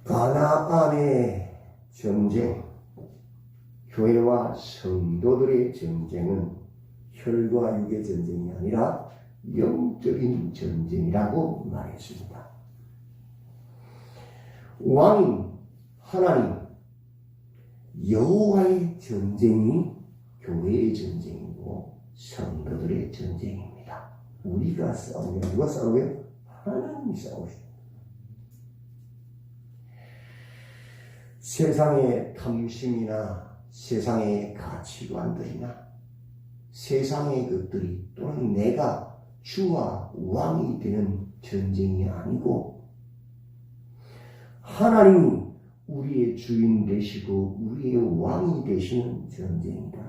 가나안의 전쟁, 교회와 성도들의 전쟁은 혈과 육의 전쟁이 아니라 영적인 전쟁이라고 말했습니다. 왕인 하나님, 여호와의 전쟁이 교회의 전쟁이고 성도들의 전쟁입니다. 우리가 싸우면 누가 싸우고요? 하나님이 싸우십니다. 세상의 탐심이나 세상의 가치관들이나 세상의 것들이 또는 내가 주와 왕이 되는 전쟁이 아니고 하나님이 우리의 주인 되시고 우리의 왕이 되시는 전쟁이다.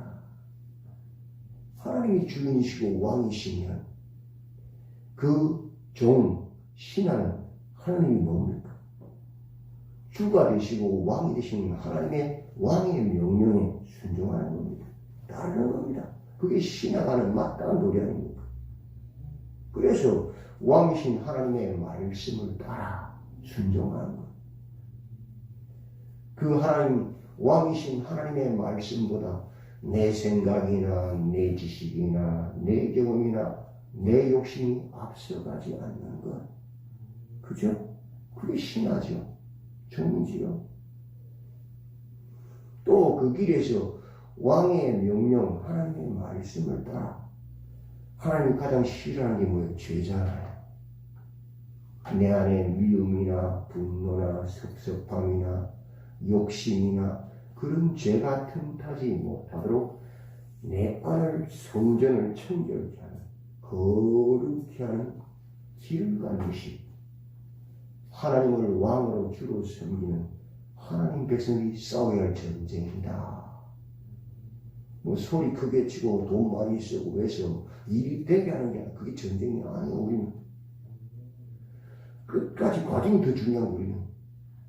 하나님이 주인이시고 왕이시면 그 종, 신하는 하나님이 뭡니까? 주가 되시고 왕이 되시는 하나님의 왕의 명령에 순종하는 겁니다. 따르는 겁니다. 그게 신하가는 마땅한 도리 아닙니까? 그래서 왕이신 하나님의 말씀을 따라 순종하는 것. 그 하나님, 왕이신 하나님의 말씀보다 내 생각이나 내 지식이나 내 경험이나 내 욕심이 앞서가지 않는 것. 그죠? 그게 신하죠. 종이지요. 또 그 길에서 왕의 명령, 하나님의 말씀을 따라 하나님 가장 싫어하는 게 뭐예요? 죄잖아요. 내 안에 미움이나 분노나 섭섭함이나 욕심이나 그런 죄가 틈타지 못하도록 내 안을 성전을 청결케 하는 거룩케 하는 길을 가는 것이 하나님을 왕으로 주로 섬기는 하나님 백성이 싸워야 할 전쟁이다. 뭐 소리 크게 치고 돈 많이 쓰고 해서 일이 되게 하는 게 아니라 그게 전쟁이 아니에요. 우리는 끝까지 과정이 더 중요하고 우리는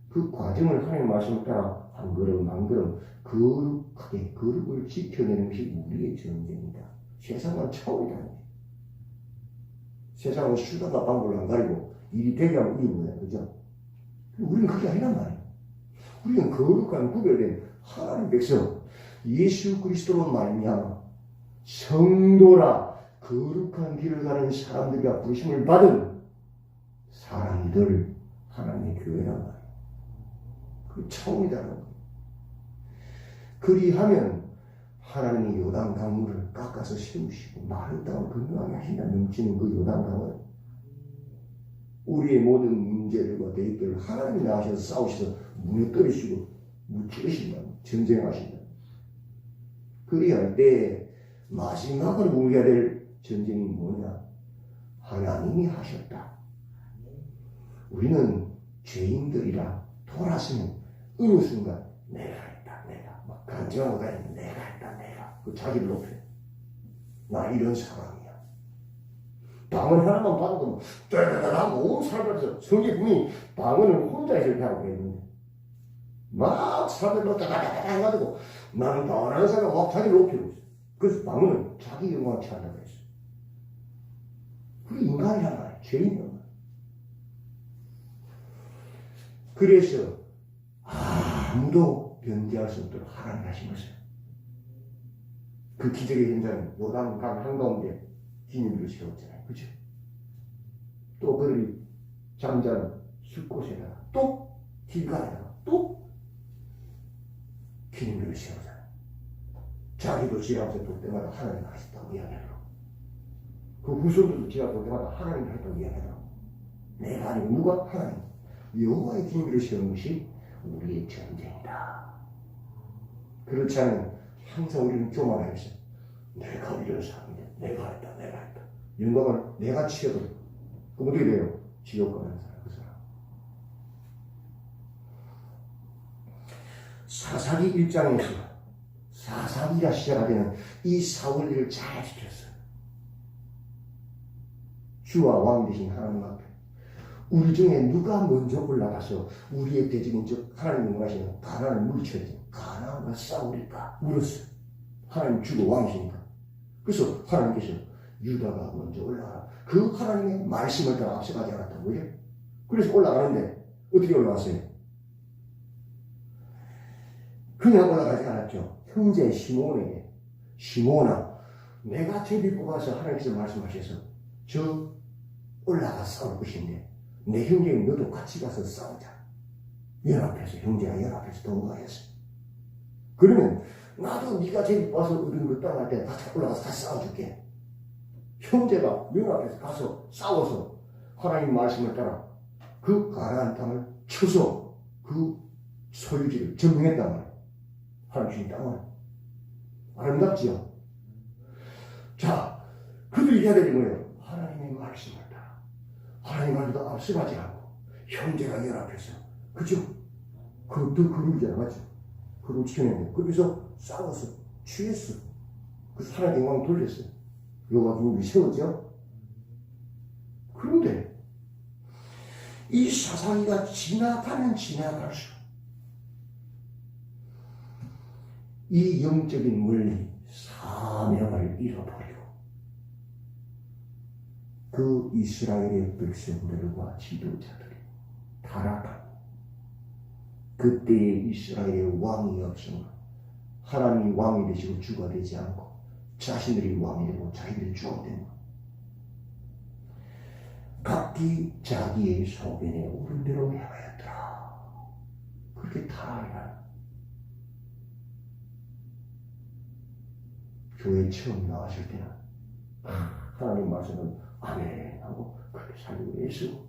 그 과정을 하나님 말씀을 따라 한 걸음 한 걸음 거룩하게 거룩을 지켜내는 것이 우리의 전쟁이다. 세상은 차원이 다르네. 세상은 수단과 방법을 안 가리고 일이 되게 하면 우리 뭐야, 그죠? 우리는 그게 아니란 말이에요. 우리는 거룩한 구별된 하나님 백성, 예수 그리스도로 말미암아 성도라 거룩한 길을 가는 사람들과 부르심을 받은 사람들, 하나님의 교회란 말이에요. 그 차원이 다른 거예요. 그리하면 하나님이 요단 강물을 깎아서 세우시고 마른 땅을 건너가게 하신다. 넘치는 그 요단 강을 우리의 모든 문제들과 대입들을 하나님이 나셔서 싸우셔서 무너뜨리시고 무찌르신다. 전쟁하신다. 그리할 때 마지막으로 우리가 될 전쟁이 뭐냐? 하나님이 하셨다. 우리는 죄인들이라 돌아서는 어느 순간 내가 했다, 내가 막 간증하고 다니는 내가 했다, 내가 그 자기를 높여. 나 이런 사람이야. 방언 하나만 받아도 따다다다 온 사람들에서 성경이 방언을 혼자 해서 이렇게 하고 그랬는데 막 사람들 따다다다 해가지고 나는 방언하는 사람이 막 자기를 높이고 있어. 그래서 방언은 자기 영광을 취한다고 했어. 그게 인간이란 말이야. 죄인이란 말이야. 그래서 아무도 변제할 수 없도록 하나님 하신 것이에요. 그 기적의 현장은 요단강 한가운데 기념비를 세웠잖아요. 그죠? 또 그들이 잠자는 숲곳에다가 또 길가에다가 또 기념비를 세우잖아요. 자기도 지하에서 볼 때마다 하나님 하셨다고 이야기하더라고. 그 후손들도 지하 볼 때마다 하나님 하셨다고 이야기하더라고. 내가 아니고 누가? 하나님. 여호와의 기념비를 세우는 것이 우리의 전쟁이다. 그렇지 않으면 항상 우리는 교만하겠어. 내가 이런 사람인데 내가 했다, 내가 했다. 영광을 내가 취해버려. 그럼 어떻게 돼요? 지옥 가는 사람, 그 사람. 사사기 1장에서 사사기가 시작하되는 이 사울리를 잘 지켰어요. 주와 왕 되신 하나님 앞에 우리 중에 누가 먼저 올라가서 우리의 대적인 즉 하나님 원하시는 가나안을 물리쳐야지. 가나안과 싸우리까 물었어요. 하나님 주고 왕이시니까. 그래서 하나님께서 유다가 먼저 올라가라. 그 하나님의 말씀을 따라 앞서가지 않았다고요. 그래서 올라가는데 어떻게 올라갔어요? 그냥 올라가지 않았죠. 형제 시몬에게, 시몬아, 내가 제비 뽑아서 하나님께서 말씀하셔서 저 올라가 싸울 것인데 내 형제인 너도 같이 가서 싸우자. 연합해서, 형제가 연합해서 동거했어. 그러면 나도 네가 제비 뽑아서 얻은 거 떠날 때 같이 올라가서 다시 싸워줄게. 형제가 연합해서 가서 싸워서 하나님 말씀을 따라 그 가나안 땅을 쳐서 그 소유지를 점령했단 말이에요. 하나님 주신 땅을. 아름답지요? 자, 그들이 해야 되는 거예요. 하나님의 말씀을 따라. 하나님 말도 앞서가지 않고 형제가 연합해서, 그죠? 그것도 그룹이잖아, 맞죠? 그룹 지켜냈는데 거기서 싸워서 취했어. 그래서 하나님 영광 돌렸어요. 여호와 기록이 세웠죠? 그런데 이 사사기가 지나가면 지나갈수록 이 영적인 물리 사명을 잃어버리고 그 이스라엘의 백성들과 지도자들이 타락하고 그때의 이스라엘의 왕이 없으면 하나님이 왕이 되시고 주가 되지 않고 자신들이 왕이 되고 자기들이 주가 되는 것. 각기 자기의 소견에 오른 대로 행하였더라. 그렇게 타락이라. 교회 처음 나왔을 때는 하나님 말씀은 아멘 하고 그렇게 살고 애쓰고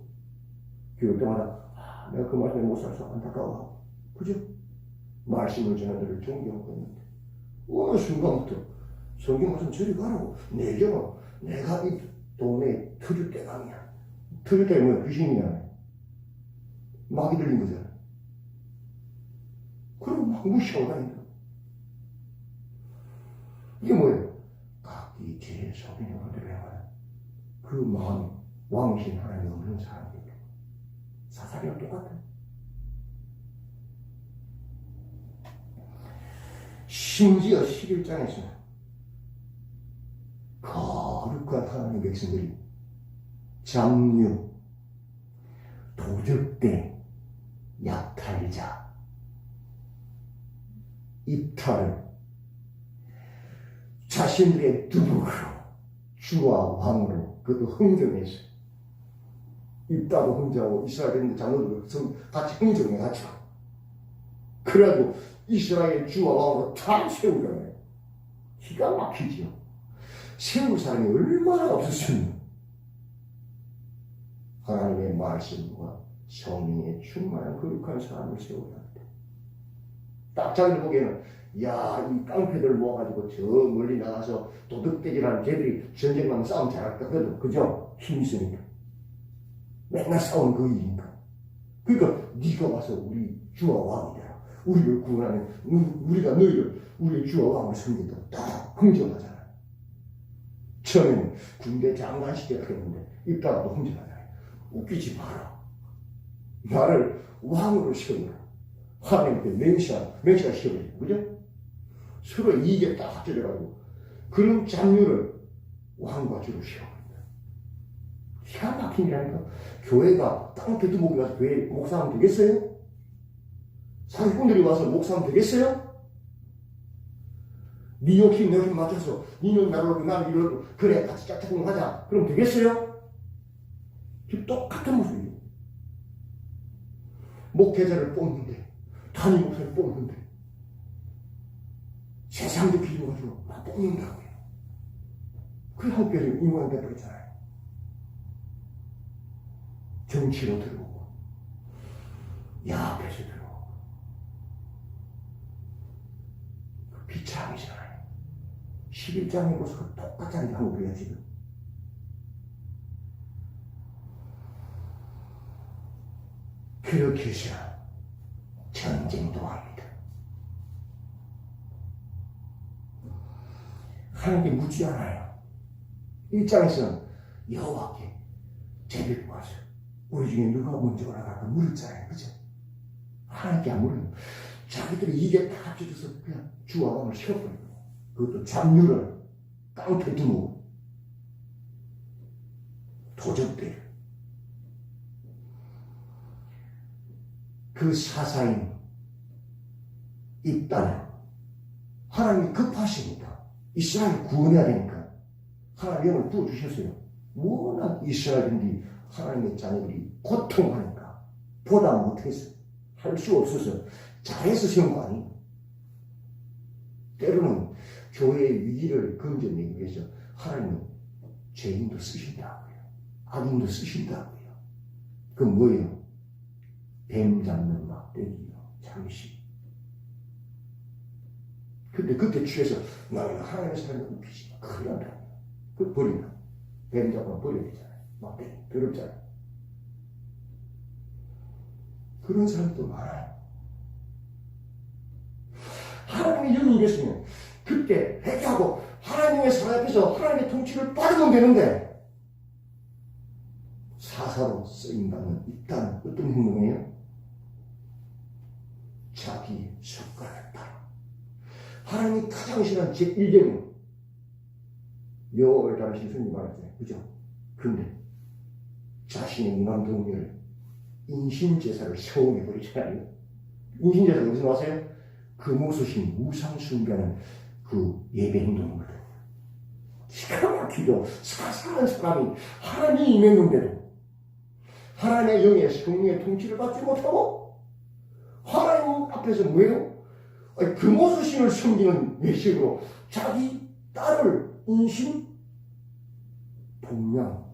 교회 때마다 내가 그 말씀에 못 살아서 안타까워. 그죠? 말씀을 전하는 데를 존경하고 있는데 어느 순간부터 성경 말씀 저리 가라고 내경은 내가 이 동네에 터줏대감이야. 터줏대감이 뭐야? 귀신이야. 막이 들린 거잖아. 그럼 막 무시하고 다닌다. 이게 뭐예요? 각기 제 소견에 오르대로 행하는 그 마음이 왕이신 하나님이 없는 사람이에요. 사사기랑 똑같아요. 심지어 11장에서는 거룩한 하나님의 백성들이 잡류, 도적대, 약탈자, 입탈을 자신들의 두목으로 주와 왕으로 그것도 흥정해서 입다도 흥정하고 이스라엘 장로들도 같이 흥정해가지고 그래가지고 이스라엘 주와 왕으로 다 세우잖아요. 기가 막히지요. 세울 사람이 얼마나 없었으면 하나님의 말씀과 성령에 충만한 거룩한 사람을 세워야 돼. 딱 자기들 보기에는 야, 이 깡패들 모아가지고 저 멀리 나가서 도둑대기라는 걔들이 전쟁만 싸움 잘할까? 그래도 그죠? 힘 있으니까. 맨날 싸우는 그 일이니까. 그러니까 네가 와서 우리 주와 왕이 되라. 우리를 구원하는 우리가 너희를 우리의 주와 왕을 섬긴다고 딱 흥정하잖아요. 처음에는 군대 장관 시켜야 했는데 입다가 또 흥정하잖아요. 웃기지 마라. 나를 왕으로 시켜놓으라. 하나님께 맹시가 시켜버리고, 그죠? 서로 이익에 딱 합쳐져가지고 그런 장류를 왕과 주로 시켜버린다. 기가 막힌 일이라니까. 교회가 땅끝 두목이 와서 교회 목사하면 되겠어요? 사기꾼들이 와서 목사하면 되겠어요? 네 욕심 내 욕심 맞춰서 니는 나를 얻고 나는 이를 얻고 그래 같이 짝짝꿍 하자. 그럼 되겠어요? 똑같은 모습이에요. 목회자를 뽑는데 단임 목사를 뽑는데 세상도 기도가지고 막 뽑는다고요. 그 학교에서 임원 돼버렸잖아요. 정치로 들어오고 야합에서 들어오고 그 비참이잖아요. 11장의 모습과 똑같지 한국이야 지금. 그렇게 해서 전쟁도 합니다. 하나님께 묻지 않아요. 1장에서는 여호와께 제비를 모아서 우리 중에 누가 먼저 올라갈까 물었잖아요. 그죠? 하나님께 안 물어요. 자기들이 이게 다 합쳐져서 그냥 주와 왕을 세워버려요. 그것도 잡류를 깡패 두고 도적대를 그 사사인 입다는 하나님이 급하십니다. 이스라엘을 구원해야 되니까 하나님의 영을 부어주셨어요. 워낙 이스라엘인들이 하나님의 자녀들이 고통하니까 보다 못해서 할 수 없어서 잘해서 세운 거 아니에요. 때로는 교회의 위기를 건져내기 위해서 하나님은 죄인도 쓰신다고요. 악인도 쓰신다고요. 그 뭐예요? 뱀 잡는 막대기요. 잠시. 근데 그때 취해서 나는 하나님의 사람을 웃기지 마. 큰일 난다. 그 버린다. 뱀 잡으면 버려야 되잖아요. 막대기. 더럽잖아요. 그런 사람도 많아요. 하나님의 영이 이랬으면 그때 회개하고 하나님의 사랑 앞에서 하나님의 통치를 받으면 되는데 사사로 쓰임받는 입다는 어떤 행동이에요? 자기 습관을 따라 하나님이 가장 싫어하는 제1계명 여호와를 따르신 손님 말했잖아요. 그죠? 근데 자신의 인간 동료를 인신제사를 세워버리잖아요. 인신제사가 무슨 아세요? 금오수신 우상 숭배하는 그 예배 행동이거든요. 기가 막히죠. 사사한 사람이 하나님이 임했는데도 하나님의 영의 성령의 통치를 받지 못하고 하나님 앞에서 뭐예요? 금오수신을 섬기는 예식으로 자기 딸을 인신 봉양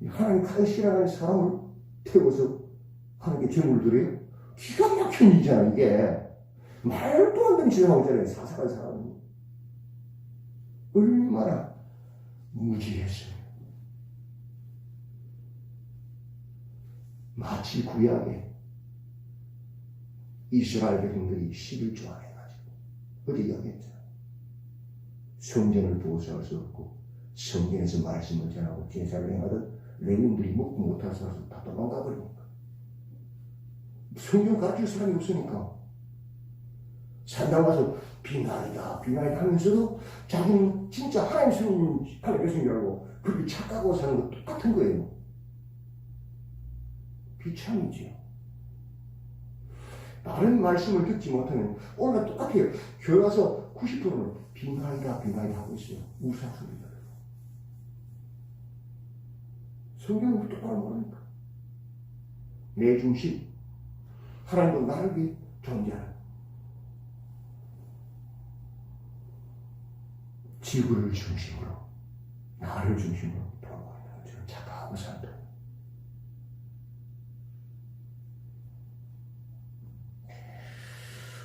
하나님 가장 싫어하는 사람을 태워서 하나님께 제물을 드려요? 기가 막힌 일이잖아 이게. 말도 안 되는 짓을 하고 있잖아요. 사사한 사람이. 얼마나 무지했어요. 마치 구약에 이스라엘 백성들이 11조 안에 가지고 어디 이야기했잖아요. 성전을 보호할 수 없고 성전에서 말씀을 전하고 제사를 행하던 레위인들이 먹고 못해서 다 도망가 버리니까 성경 가르칠 사람이 없으니까 산당 가서 비나이다 비나이다 하면서도 자기는 진짜 하나님 성령 하나님 백성이라고 그렇게 착각하고 사는 거 똑같은 거예요. 비참이지요. 다른 말씀을 듣지 못하면 오늘 똑같아요. 교회 와서 90%는 비나이다 비나이다 하고 있어요. 우상숭배다. 성경을 똑바로 모르니까. 내 중심. 하나님도 나를 위해 존재하는. 지구를 중심으로, 나를 중심으로 돌아가는 것을 착각하고 산다.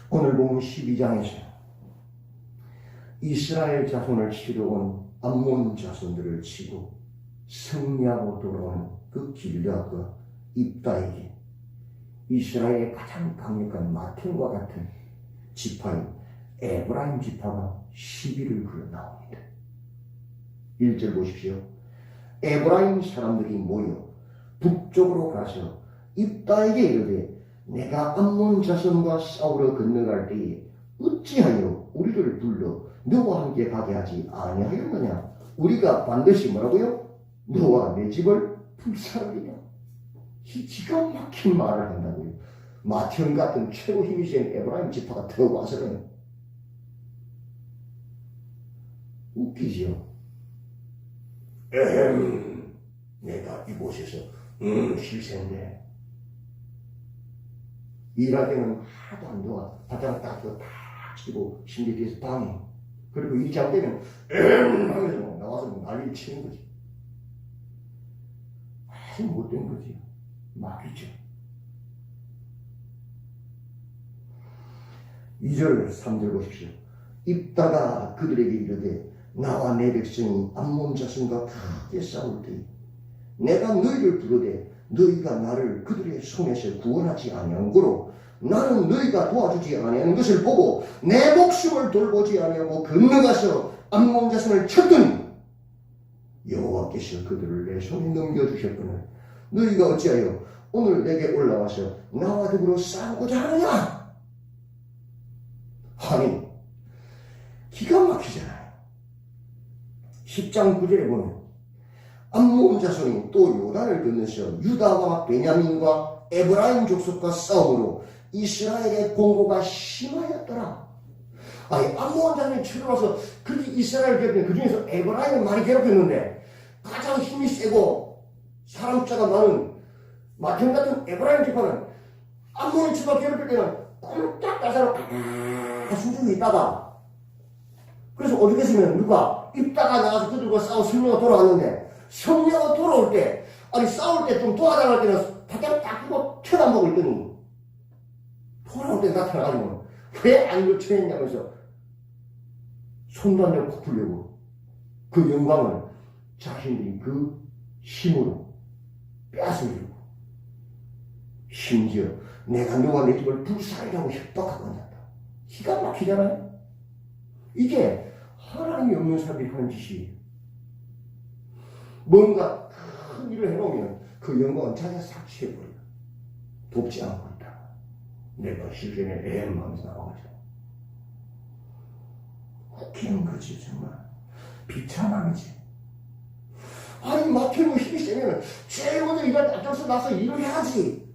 오늘 보면 12장에서 이스라엘 자손을 치러 온 암몬 자손들을 치고 승리하고 돌아오는 그 길앗과 입다에게 이스라엘의 가장 강력한 마탱과 같은 지파인 에브라임 지파가 시비를 걸어 나옵니다. 1절 보십시오. 에브라임 사람들이 모여 북쪽으로 가서 입다에게 이르되 내가 암몬 자손과 싸우러 건너갈 때에 어찌하여 우리를 불러 너와 함께 가게 하지 아니하였느냐? 우리가 반드시 뭐라고요? 너와 내 집을 불사르리라. 이 기가 막힌 말을 한다고요. 마티온 같은 최고 힘이 센 에브라임 지파가 들어와서는 웃기지요. 내가 이곳에서 실세인데 일할 때는 하도 안 좋아. 바닥 닦고 다 치고 침대 뒤에서 방해. 그리고 일이 잘되면 하면서 나와서 난리를 치는 거지. 아주 못된 거지. 막이죠. 2절 3절 보십시오. 입다가 그들에게 이르되 나와 내 백성이 암몬 자손과 크게 싸울 때 내가 너희를 부르되 너희가 나를 그들의 손에서 구원하지 아니한 거로 나는 너희가 도와주지 아니하는 것을 보고 내 목숨을 돌보지 아니하고 건너가서 암몬 자손을 쳤더니 여호와께서 그들을 내 손에 넘겨주셨거늘 너희가 어찌하여 오늘 내게 올라와서 나와 더불어 싸우고자 하느냐? 아니 기가 막히잖아요. 10장 9절에 보면 암몬 자손이 또 요단을 건너서 유다와 베냐민과 에브라임 족속과 싸움으로 이스라엘의 공고가 심하였더라. 아니, 암몬 자손이 쳐들어와서 그렇게 이스라엘을 괴롭히는 그 중에서 에브라임을 많이 괴롭혔는데 가장 힘이 세고 사람 숫자가 많은 마평 같은 에브라임 지파는 암몬 지파 괴롭힐 때는 꼼짝 따사로 숨죽이 있다가 그래서 어떻게 했으면 누가 입다가 나가서 그들과 싸워 성령가 돌아왔는데 성령가 돌아올 때 아니 싸울 때 좀 도와달랄 때는 바짝 딱 끄고 쳐다보고 있더니 돌아올 때 나타나가지고 왜 안 요청했냐면서 손도 안 대고 코 풀려고 그 영광을 자신들이 그 힘으로 빼앗으려고 심지어 내가 너와 내 집을 불살이라고 협박하고 앉았다. 기가 막히잖아요. 이게 하나님이 없는 사람들이 하는 짓이에요. 뭔가 큰 일을 해놓으면 그 영광은 자기가 싹 취해버려요. 돕지 않고 있다. 내가 실전에 애엠하면서 나와가지고 웃기는 거지 정말. 비참함이지. 아니 마태는 힘이 세면 제일 먼저 일할 때 앞장서 나서 일을 해야지.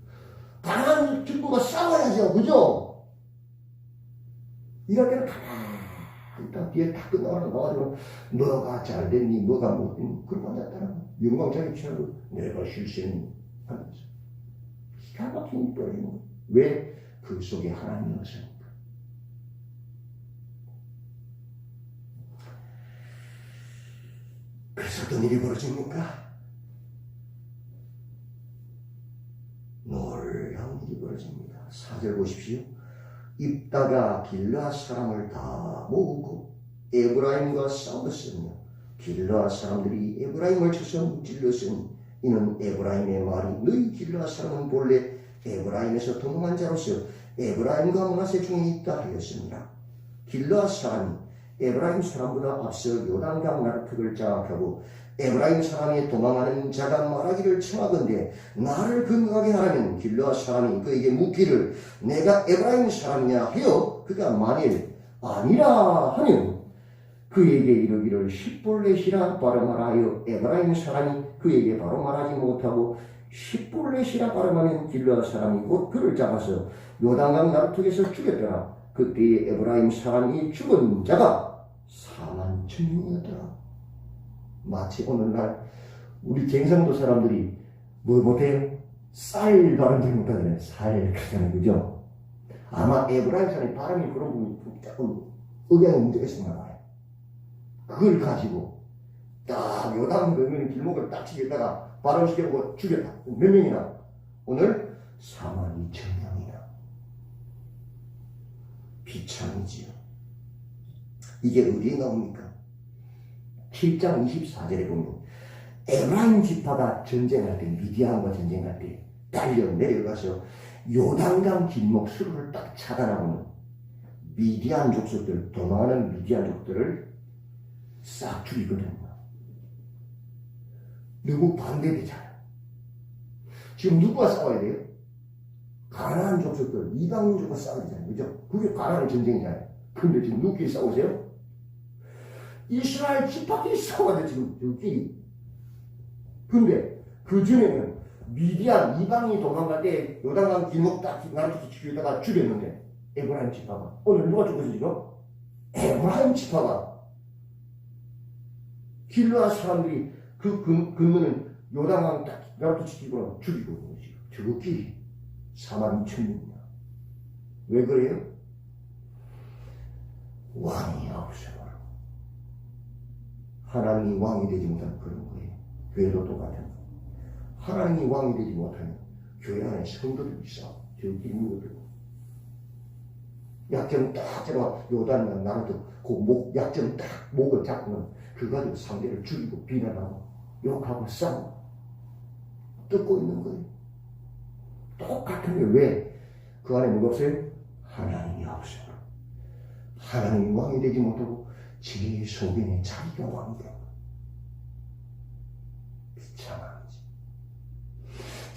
가난한 친구가 싸워야죠. 그죠? 일할 때는 가만히 있다 뒤에 다 끝나가지고 나와가지고 너가 잘 됐니? 너가 못됐니? 그러고 앉았다는 영광 자기 취하고 내가 실수했니? 하면서 기가 막힌 일이 벌어지는 거예요. 왜? 그 속에 하나님이 없으니까. 그래서 어떤 일이 벌어집니까? 놀라운 일이 벌어집니다. 4절 보십시오. 입다가 길르앗 사람을 다 모으고 에브라임과 싸웠으며 길르앗 사람들이 에브라임을 쳐서 무찔렀으니 이는 에브라임의 말이 너희 길르앗 사람은 본래 에브라임에서 도망한 자로서 에브라임과 므낫세 중에 있다 하였습니다. 길르앗 사람이 에브라임 사람보다 앞서 요단강 나르턱을 장악하고 에브라임 사람이 도망하는 자가 말하기를 청하건대 나를 근거하게 하라면 길르앗 사람이 그에게 묻기를 내가 에브라임 사람이냐 하여 그가 만일 아니라 하면 그에게 이르기를 십볼렛이라 발음하라 하여 에브라임 사람이 그에게 바로 말하지 못하고 십볼렛이라 발음하면 길르앗 사람이 곧 그를 잡아서 요단강 나루턱에서 죽였더라. 그때에 에브라임 사람이 죽은 자가 41,000명이었더라. 마치 오늘날 우리 갱상도 사람들이 뭐 못해요? 쌀 발음들이 못하잖아요. 쌀 그러잖아요. 그죠? 아마 에브라임 사람이 발음이 그런 부분이 조금 억양의 문제가 있었나 봐요. 그걸 가지고 딱 요단 몇 길목을 딱 치겠다가 발음시켜보고 죽였다. 몇 명이나? 오늘 42,000명이나. 비참이지요. 이게 어디에 나옵니까? 7장 24절에 보면 에브라임 지파가 전쟁할 때 미디안과 전쟁할 때 달려 내려가서 요단강 길목 수로를 딱 차단하고는 미디안 족속들 도망하는 미디안 족들을 싹 죽이거든요. 너무 반대되잖아요. 지금 누구와 싸워야 돼요? 가나안 족속들, 이방인족과 싸워야 되잖아요. 그죠? 그게 가나안의 전쟁이잖아요. 근데 지금 누구끼리 싸우세요? 이스라엘 지파끼리 싸워야 돼, 지금, 저끼리. 근데 그 중에는 미디안, 이방인이 도망갈 때 요단강 길목 딱 나를 죽이다가 죽였는데 에브라임 지파가. 오늘 누가 죽었어, 지금? 에브라임 지파가. 길르앗 사람들이 그 근무는 요단강 딱 나를 지키고 죽이고 있는 거지. 저끼리 42,000명이야. 왜 그래요? 왕이 없어요. 하나님이 왕이 되지 못하는 그런 거예요. 교회도 똑같은 거. 하나님이 왕이 되지 못하면 교회 안에 성도들이 있어. 저끼리 묻어들고. 약점 딱 잡아 요단강 나르도 그 약점 딱 목을 잡으면 그거 가지고 상대를 죽이고 비난하고 욕하고 싸우고 뜯고 있는 거예요. 똑같은 게 왜? 그 안에 뭐가 없어요? 하나님이 없어요. 하나님이 왕이 되지 못하고 제 속에는 자기가 왕이 되고 비참하지.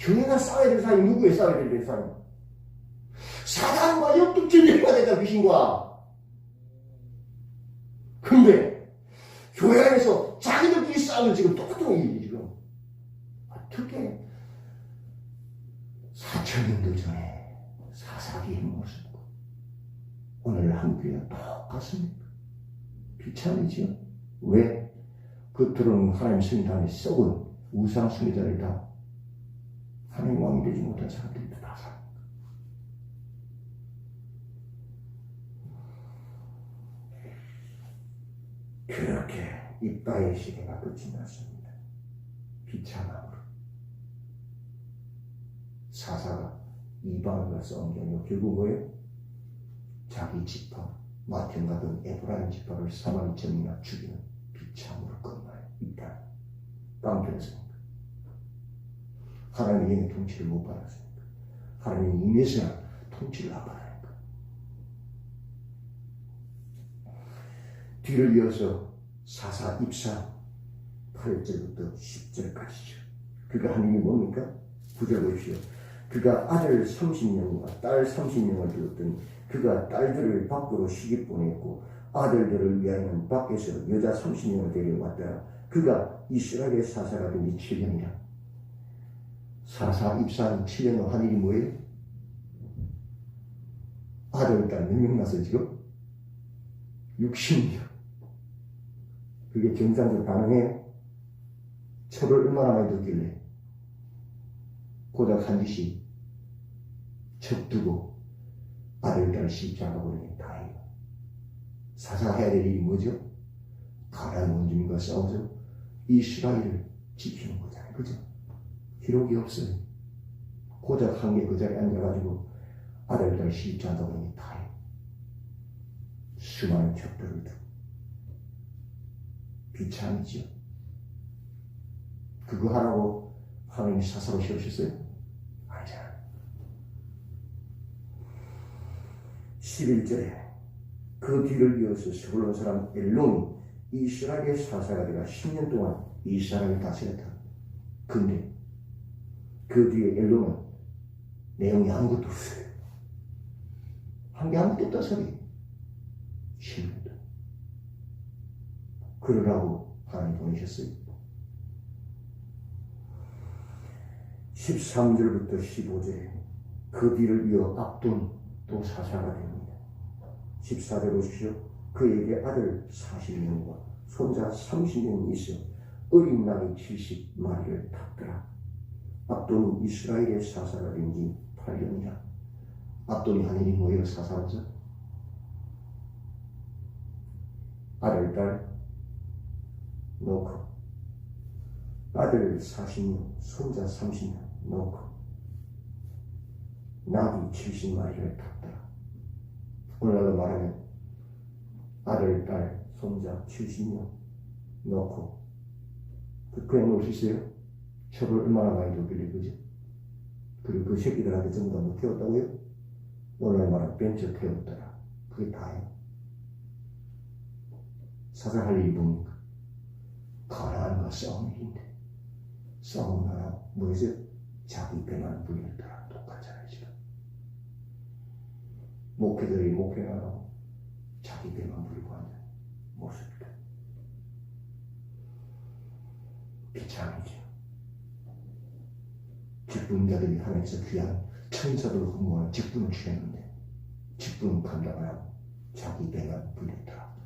교회가 싸워야 될 사람이 누구에 싸워야 될 사람이? 사단과 역독전쟁이 된다. 귀신과. 근데 교회 안에서 자기들끼리 싸우는 지금 똑같은 일이지 지금. 어떻게 4,000년도 전에 사사기의 모습과 오늘 한교회가 똑같습니다. 비참이지요. 왜? 겉으로는 하나님 성당에 썩은 우상 숭배자들이다. 하나님 왕이 되지 못한 사람들이 다 삽니다. 그렇게 이빠의 시대가 끝이 났습니다. 비참함으로. 사사가 이방을 싸운 게 아니고 결국 뭐예요? 자기 지파, 마텐 가든 에브라임 지파를 사마리 전이나 죽이는 비참으로 끝나요. 이빨. 깡패였습니다. 하나님의 영의 통치를 못 받았습니다. 하나님의 임에서야 통치를 안 받으니까. 뒤를 이어서 사사 입사 8절부터 10절까지죠. 그가 한 일이 뭡니까? 9절 보십시오. 그가 아들 30명과 딸 30명을 두었더니 그가 딸들을 밖으로 시집 보냈고 아들들을 위하여는 밖에서 여자 30명을 데려왔더라. 그가 이스라엘의 사사가 된 지 7년이라. 사사 입사한 7년 후 한 일이 뭐예요? 아들, 딸 몇 명 낳았어요 지금? 60명. 그게 정상적으로 가능해요? 철을 얼마나 많이 듣길래 고작 한 짓이 척 두고 아들, 딸을 시집장가 버리니 다행이에요. 사사가 해야 될 일이 뭐죠? 가나안 원주민과 싸워서 이스라엘을 지키는 거잖아요. 그죠? 기록이 없어요. 고작 한 개 그 자리에 앉아가지고 아들, 딸을 시집장가 버리니 다행이에요. 수많은 척들을 두고 비참이죠. 그거 하라고 하나님이 사사로 세우셨어요? 아니잖아요. 11절에 그 뒤를 이어서 스불론 사람 엘론이 이스라엘의 사사가 되어 10년 동안 이스라엘을 다스렸다. 근데 그 뒤에 엘론은 내용이 아무것도 없어요. 한 게 아무것도 없다 소리. 10년 동안. 그러라고 하나님 보내셨어요. 13절부터 15절에 그 뒤를 이어 압돈 또 사사가 됩니다. 14절 보십시오. 그에게 아들 40명과 손자 30명이 있어 어린 나이 70마리를 탔더라. 압돈은 이스라엘의 사사가 된 지 8년이라. 압돈이 한 일이 뭐예요? 사사로서? 아들, 딸 놓고 아들 40명, 손자 30명 놓고 나귀 70마리를 탔더라. 오늘날로 말하면 아들, 딸, 손자 70명 놓고 그냥 놓을 수 있어요? 첩을 얼마나 많이 뒀길래 그죠? 그리고 그 새끼들한테 전부 다 뭐 태웠다고요? 오늘날 말하면 벤처 태웠더라. 그게 다예요. 사사할 일이 뭡니까? 가나안과 싸운 일인데 싸움 하나 뭐였어요? 자기 배만 불렸더라. 똑같잖아요 지금. 목회들이 목회를 하고 자기 배만 불리고 하는 모습이다. 비참이죠. 직분자들이 하나님께서 귀한 천사들을 흠모하는 직분을 취했는데 직분은 감당 안 하고 자기 배만 불렸더라.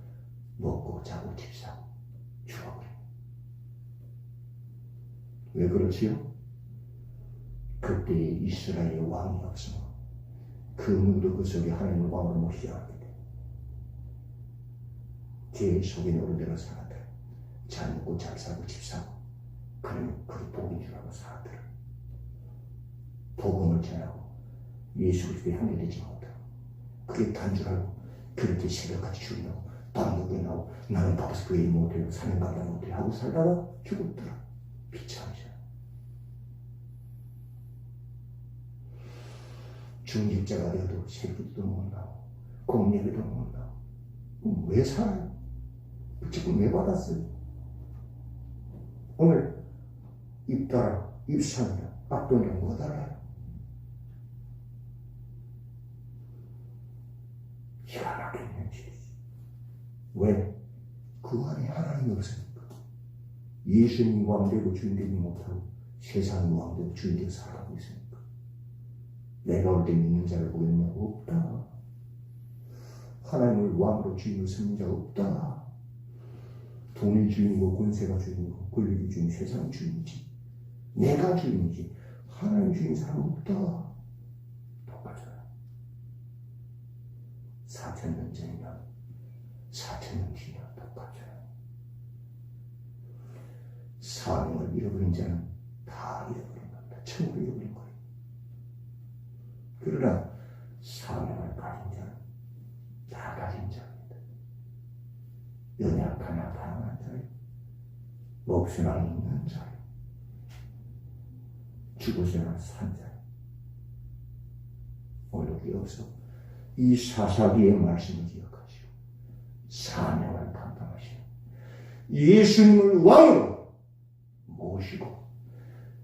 먹고 자고 집 사고 죽어버려. 왜 그렇지요? 그때 이스라엘의 왕이 없으면 그 누구도 그 속에 하나님의 왕을 모시지 않게 돼. 제 속에 오른 대로 살아들어. 잘 먹고 잘 살고 집 사고 그러면 그게 복인 줄 알고 살아들어. 복음을 전하고 예수 그리스도에 향되지 못하고 그게 단 줄 알고 그렇게 새벽까지 죽이고 밥 먹여 나오고 나는 밥에서 그 일 못해요. 사는 감당 못해요. 하고 살다가 죽었더라. 비참하죠. 중직자가 되어도 새끼도 못 나오고 공예비도 못 나오고 왜 살아요? 그 직분 왜 받았어요? 오늘 입다라 입산이라 압돈이랑 뭐가 달라요? 기가 막힌 현실이지. 왜? 그 안에 하나님이 없으니까. 예수님이 왕되고 주인되지 못하고 세상이 왕되고 주인되고 살아가고 있으니까. 내가 올 때 믿는 자를 보겠느냐? 없다. 하나님을 왕으로 주인으로 삼는 자가 없다. 돈의 주인이고 권세가 주인이고 권력이 주인, 세상 주인이지. 내가 주인이지. 하나님 주인 사람 없다. 똑같아요. 4,000년 전이면 4,000년 뒤면 똑같아요. 사명을 잃어버린 자는 다 잃어버린 겁니다. 천국을 잃어버린 거예요. 그러나 사명을 가진 자는 다 가진 자입니다. 연약하나 가난한 자예요. 목숨을 있는 자예요. 죽어서나 산 자예요. 오늘 여기서 이 사사기의 말씀을 기억하시고 사명을 감당하시고 예수님을 왕으로 모시고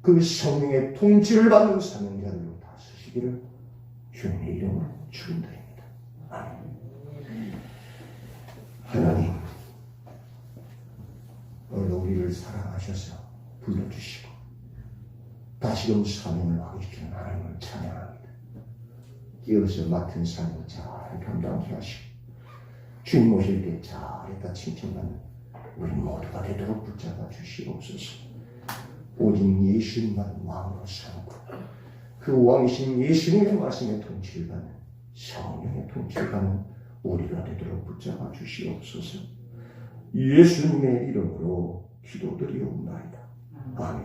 그 성령의 통치를 받는 사명자들로 다스리시기를 주님의 이름으로 축원드립니다. 아멘. 하나님, 오늘 우리를 사랑하셔서 불러주시고 다시금 사명을 하고 싶은 하나님을 찬양합니다. 이어서 맡은 사명을 잘 감당케 하시고 주님 오실 때 잘했다 칭찬받는 우리 모두가 되도록 붙잡아 주시옵소서. 오직 예수님만 왕으로 삼고 그 왕이신 예수님의 말씀의 통치를 받는 성령의 통치를 받는 우리가 되도록 붙잡아 주시옵소서. 예수님의 이름으로 기도드리옵나이다. 아멘.